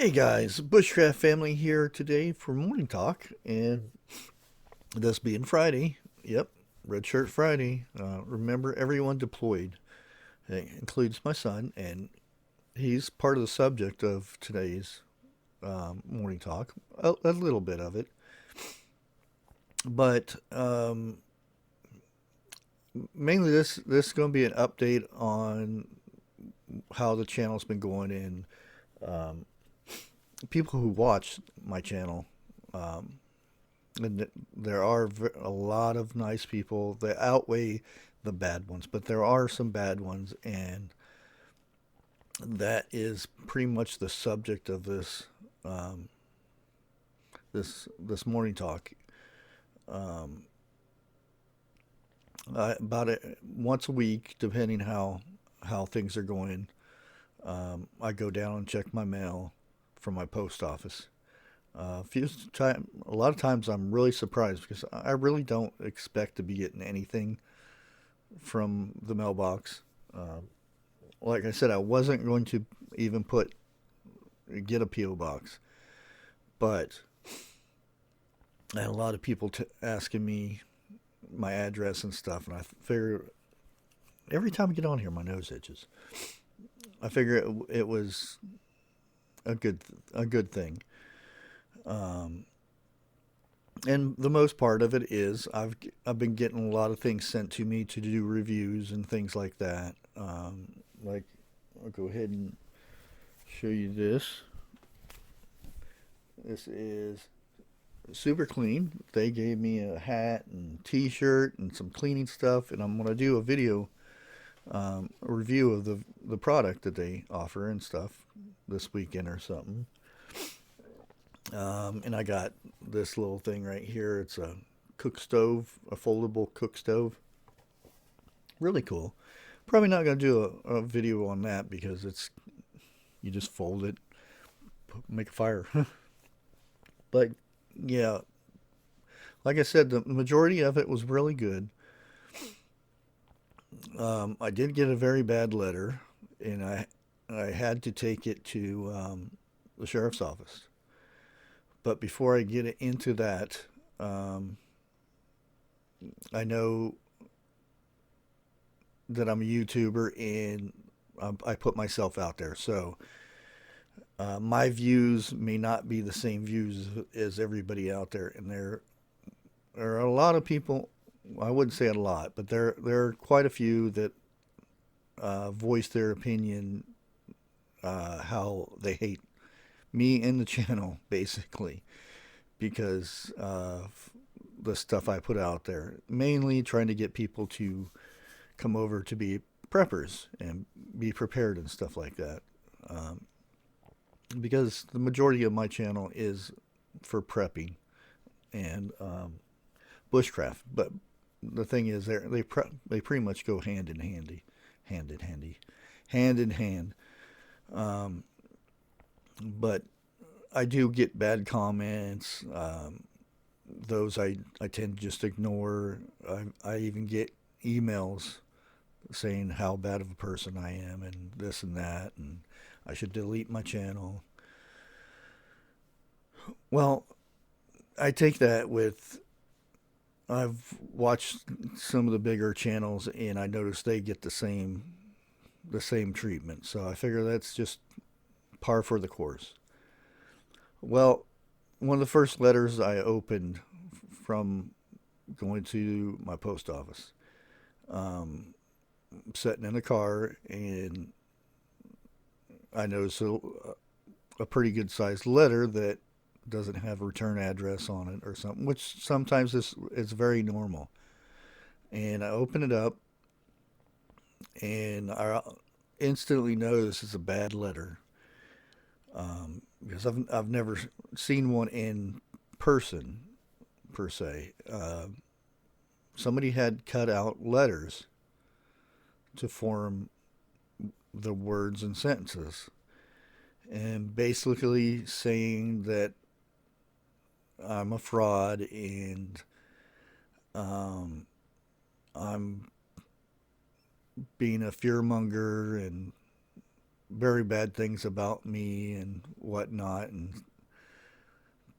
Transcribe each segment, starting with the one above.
Hey guys, Bushcraft family here today for morning talk, and this being Friday, yep, Red Shirt Friday. Remember, everyone deployed. It includes my son, and he's part of the subject of today's morning talk. A little bit of it, but mainly this is going to be an update on how the channel's been going and um, people who watch my channel. Um, and there are a lot of nice people that outweigh the bad ones, but there are some bad ones, and that is pretty much the subject of um, this morning talk. Um, about it once a week, depending how things are going. I go down and check my mail from my post office. A lot of times I'm really surprised because I really don't expect to be getting anything from the mailbox. Uh, like I said, I wasn't going to even get a PO box, but I had a lot of people asking me my address and stuff, and I figure every time I get on here, my nose itches. I figure it was a good thing. Um, and the most part of it is I've been getting a lot of things sent to me to do reviews and things like that. Like I'll go ahead and show you this. This is super clean. They gave me a hat and T-shirt and some cleaning stuff, and I'm gonna do a video, a review of the product that they offer and stuff this weekend or something. And I got this little thing right here. It's a cook stove, a foldable cook stove. Really cool. Probably not gonna do a video on that because it's you just fold it, make a fire. But yeah, like I said, the majority of it was really good. I did get a very bad letter, and I had to take it to the sheriff's office. But before I get into that, um, I know that I'm a YouTuber and I put myself out there. So my views may not be the same views as everybody out there, and there are a lot of people. I wouldn't say a lot, but there are quite a few that voice their opinion, how they hate me and the channel, basically, because of the stuff I put out there. Mainly trying to get people to come over to be preppers and be prepared and stuff like that. Um, because the majority of my channel is for prepping and bushcraft, but the thing is, they pretty much go hand in handy, hand in hand. Um, but I do get bad comments. Those I tend to just ignore. I even get emails saying how bad of a person I am and this and that, and I should delete my channel. Well, I take that with. I've watched some of the bigger channels, and I notice they get the same treatment. So I figure that's just par for the course. Well, one of the first letters I opened from going to my post office, um, sitting in a car, and I noticed a pretty good sized letter that doesn't have a return address on it or something, which sometimes is very normal. And I open it up, and I instantly know this is a bad letter, because I've never seen one in person per se. Somebody had cut out letters to form the words and sentences, and basically saying that I'm a fraud and um, I'm being a fearmonger and very bad things about me and whatnot, and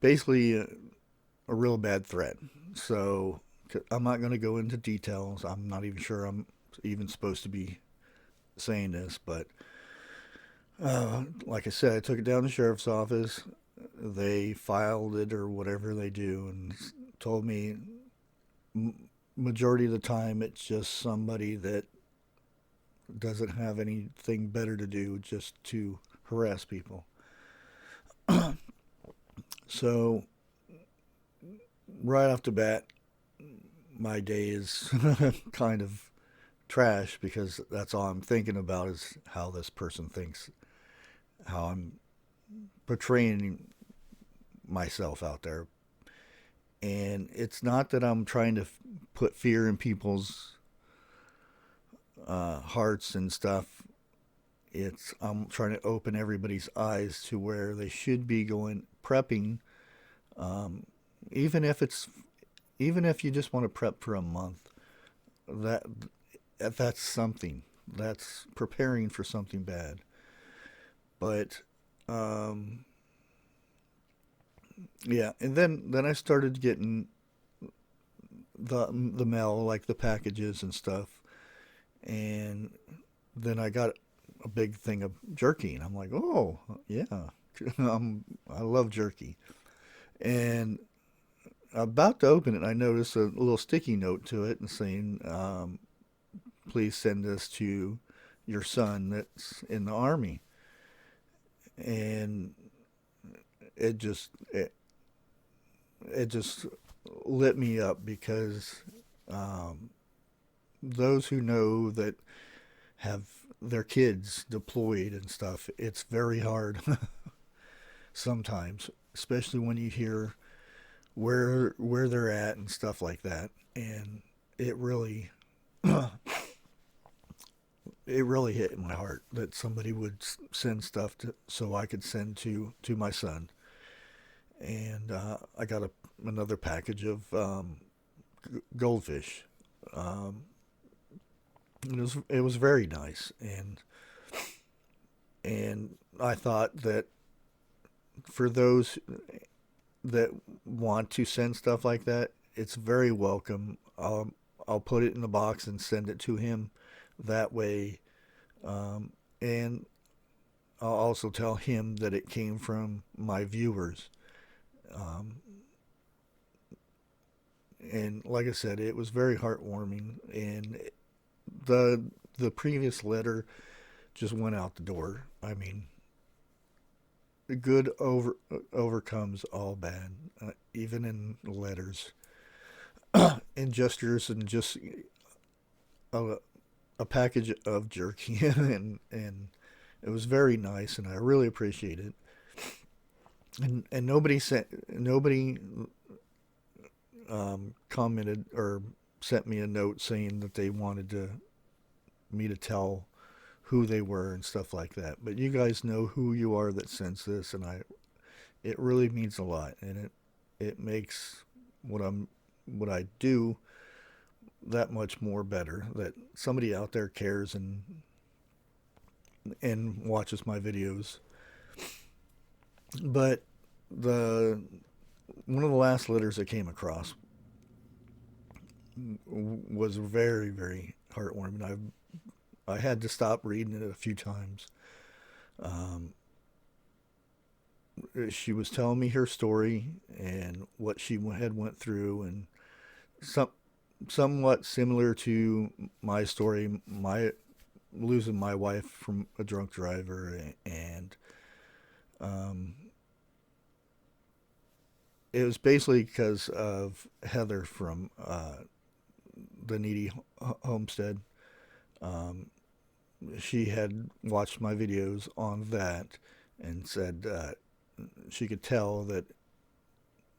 basically a real bad threat. So I'm not going to go into details. I'm not even sure I'm even supposed to be saying this, but like I said, I took it down to the sheriff's office. They filed it or whatever they do, and told me majority of the time it's just somebody that doesn't have anything better to do just to harass people. So right off the bat, my day is kind of trash because that's all I'm thinking about is how this person thinks, how I'm portraying myself out there. And it's not that I'm trying to put fear in people's hearts and stuff. It's I'm trying to open everybody's eyes to where they should be going prepping, um, even if it's even if you just want to prep for a month. That that's something. That's preparing for something bad. But um, yeah, and then I started getting the mail, like the packages and stuff, and then I got a big thing of jerky, and I'm like, oh yeah, I love jerky, and about to open it, I noticed a little sticky note to it and saying, please send this to your son that's in the army, and it just it, it just lit me up because um, those who know that have their kids deployed and stuff, it's very hard sometimes, especially when you hear where they're at and stuff like that. And it really it really hit my heart that somebody would send stuff to so I could send to my son. And I got another package of goldfish. Um, it was very nice, and I thought that for those that want to send stuff like that, it's very welcome. I'll put it in the box and send it to him that way, and I'll also tell him that it came from my viewers. Um, and like I said, it was very heartwarming, and the the previous letter just went out the door. I mean, good overcomes all bad, even in letters and gestures, and just a, a package of jerky, and it was very nice, and I really appreciate it. And nobody commented or sent me a note saying that they wanted me to tell who they were and stuff like that. But you guys know who you are that sends this, and I it really means a lot, and it makes what I do that much more better. That somebody out there cares and watches my videos. But the one of the last letters I came across was very heartwarming. I had to stop reading it a few times. Um, she was telling me her story and what she had went through, and some somewhat similar to my story, my losing my wife from a drunk driver, and um, it was basically because of Heather from the Needy Homestead. Um, she had watched my videos on that and said she could tell that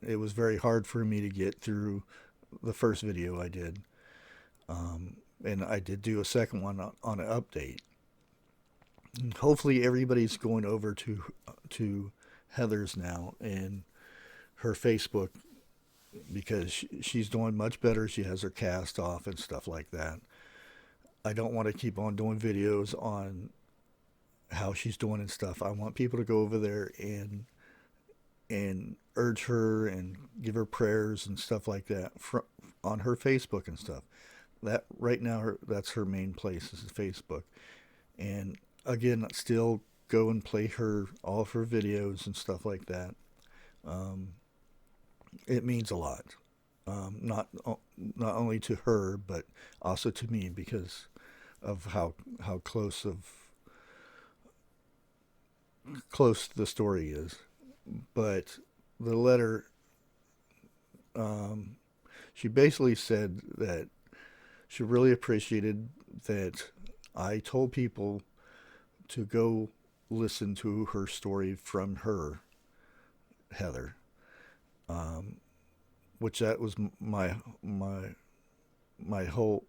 it was very hard for me to get through the first video I did. And I did do a second one on an update. And hopefully everybody's going over to Heather's now and her Facebook because she's doing much better. She has her cast off and stuff like that. I don't want to keep on doing videos on how she's doing and stuff. I want people to go over there and urge her and give her prayers and stuff like that on her Facebook and stuff. That right now, that's her main place is Facebook. And again, still go and play her all of her videos and stuff like that. Um, it means a lot. Not only to her, but also to me because of how close the story is. But the letter, um, she basically said that she really appreciated that I told people to go listen to her story from her, Heather, um, which that was my whole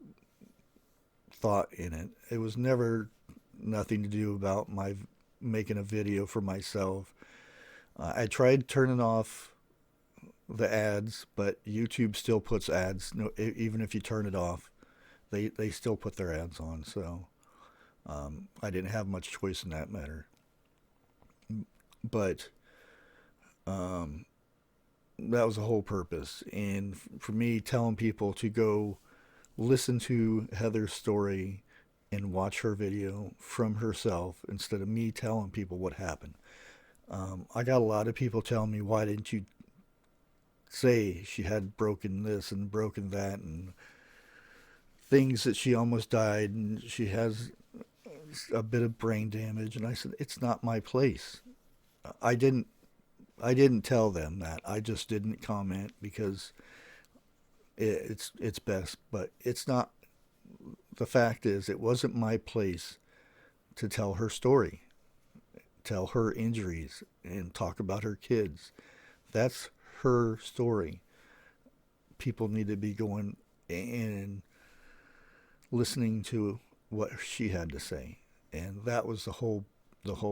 thought in it. It was never nothing to do about my making a video for myself. I tried turning off the ads, but YouTube still puts ads. No, even if you turn it off, they still put their ads on. So I didn't have much choice in that matter. But um, that was the whole purpose. And for me, telling people to go listen to Heather's story and watch her video from herself instead of me telling people what happened. I got a lot of people telling me, why didn't you say she had broken this and broken that and things that she almost died and she has a bit of brain damage? And I said, it's not my place. I didn't I didn't tell them that. I just didn't comment because it's best, but it's not. The fact is, it wasn't my place to tell her story, tell her injuries, and talk about her kids. That's her story. People need to be going and listening to what she had to say, and that was the whole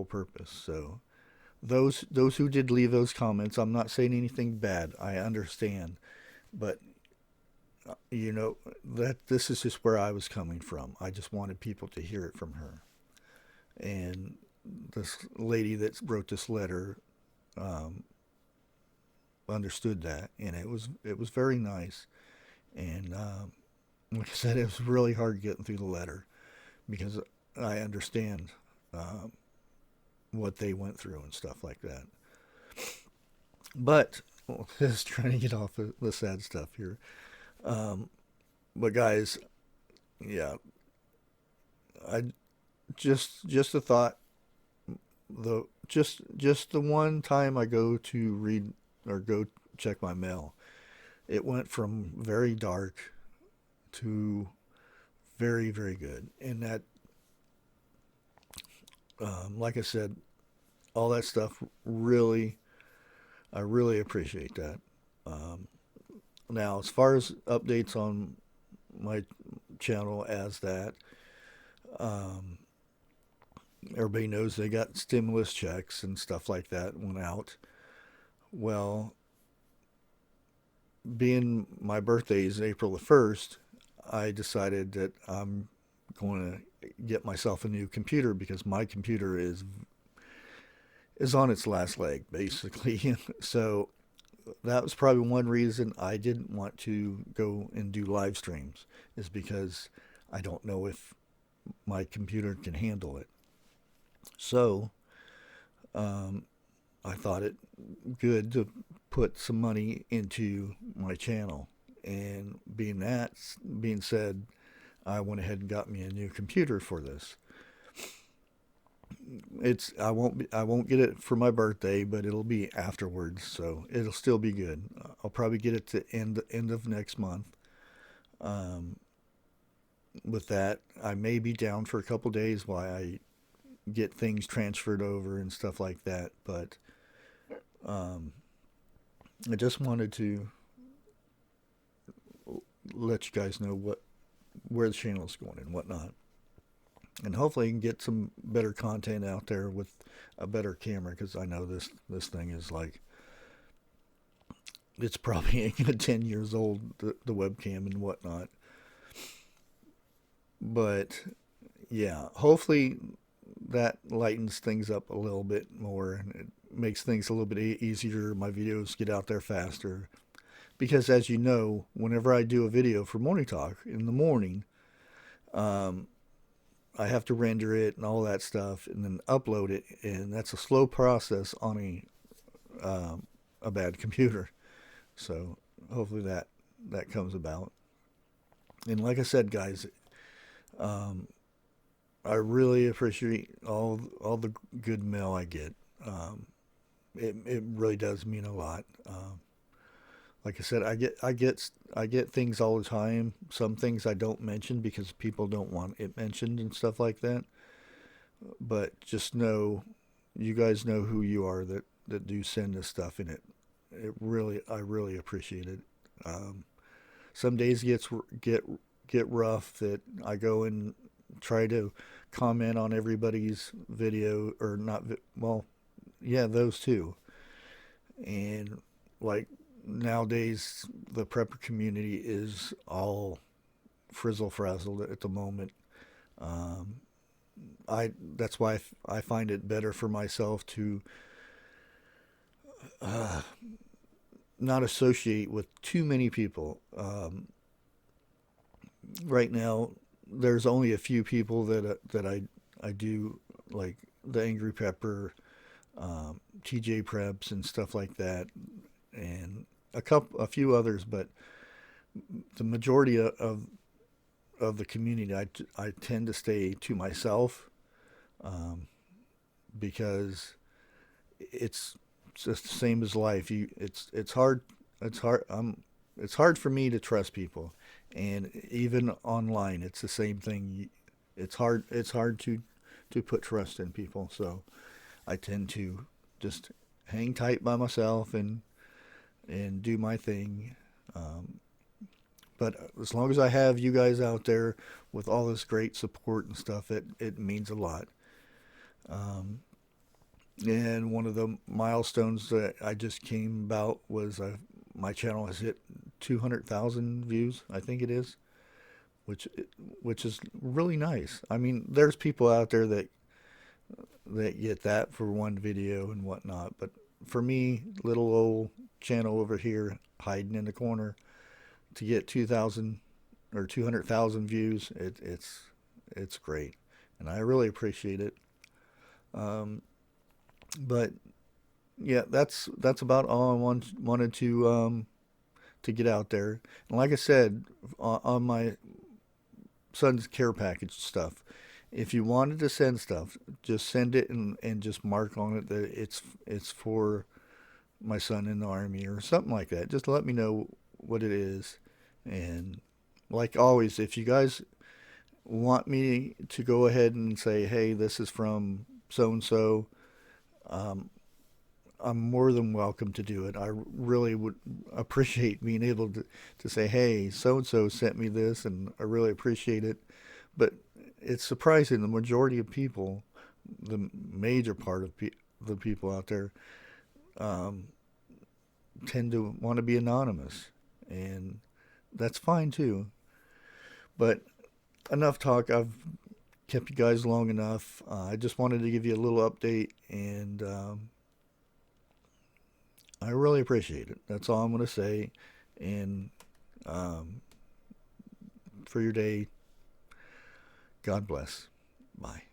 purpose. So those who did leave those comments, I'm not saying anything bad. I understand, but that this is just where I was coming from. I just wanted people to hear it from her. And this lady that wrote this letter um, understood that, and it was very nice. And like I said, it was really hard getting through the letter because I understand um, what they went through and stuff like that. But just trying to get off the sad stuff here. Um, but guys, yeah, I just a thought. Just the one time I go to read or go check my mail, it went from very dark to very very good, and that like I said, all that stuff really I really appreciate that. Um, Now, as far as updates on my channel, as that, um, everybody knows they got stimulus checks and stuff like that went out. Well, being my birthday is April the 1st, I decided that I'm going to get myself a new computer because my computer is on its last leg, basically. So that was probably one reason I didn't want to go and do live streams, is because I don't know if my computer can handle it. So um, I thought it good to put some money into my channel. And being said, I went ahead and got me a new computer for this. I won't get it for my birthday, but it'll be afterwards, so it'll still be good. I'll probably get it to end of next month. Um, with that, I may be down for a couple days while I get things transferred over and stuff like that. But um, I just wanted to let you guys know where the channel is going and whatnot, and hopefully I can get some better content out there with a better camera, because I know this thing is like, it's probably 10 years old, the webcam and whatnot. But yeah, hopefully that lightens things up a little bit more, and it makes things a little bit easier. My videos get out there faster because, as you know, whenever I do a video for Morning Talk in the morning, um, I have to render it and all that stuff, and then upload it, and that's a slow process on a bad computer. So hopefully that comes about. And like I said, guys, um, I really appreciate all the good mail I get. Um, it really does mean a lot. Like I said, I get things all the time. Some things I don't mention because people don't want it mentioned and stuff like that. But just know, you guys know who you are that do send this stuff, and I really appreciate it. Um, some days get get rough that I go and try to comment on everybody's video, or not. Well, yeah, those two. And like nowadays, the prepper community is all frizzle frazzled at the moment. Um, I That's why I find it better for myself to uh, not associate with too many people. Right now, there's only a few people that I do like, the Angry Pepper, TJ Preps and stuff like that, and a few others, but the majority of the community, I tend to stay to myself, um, because it's just the same as life. It's hard. It's hard. It's hard for me to trust people, and even online, it's the same thing. It's hard. It's hard to put trust in people. So I tend to just hang tight by myself and do my thing. Um, but as long as I have you guys out there with all this great support and stuff, it means a lot. Um, and one of the milestones that I just came about was, my channel has hit 200,000 views, I think it is, which which is really nice. I mean, there's people out there that get that for one video and whatnot, but for me, little old channel over here hiding in the corner, to get 2,000 or 200,000 views, it's great, and I really appreciate it. Um, but yeah, that's about all wanted to get out there. And like I said, on my son's care package stuff, if you wanted to send stuff, just send it, and just mark on it that it's for my son in the army or something like that. Just let me know what it is. And like always, if you guys want me to go ahead and say, hey, this is from so and so, I'm more than welcome to do it. I really would appreciate being able to say, hey, so and so sent me this, and I really appreciate it. But it's surprising, the majority of people, the major part of the people out there, um, tend to want to be anonymous, and that's fine too. But enough talk. I've kept you guys long enough. I just wanted to give you a little update, and I really appreciate it. That's all I'm going to say. And um, for your day, God bless. Bye.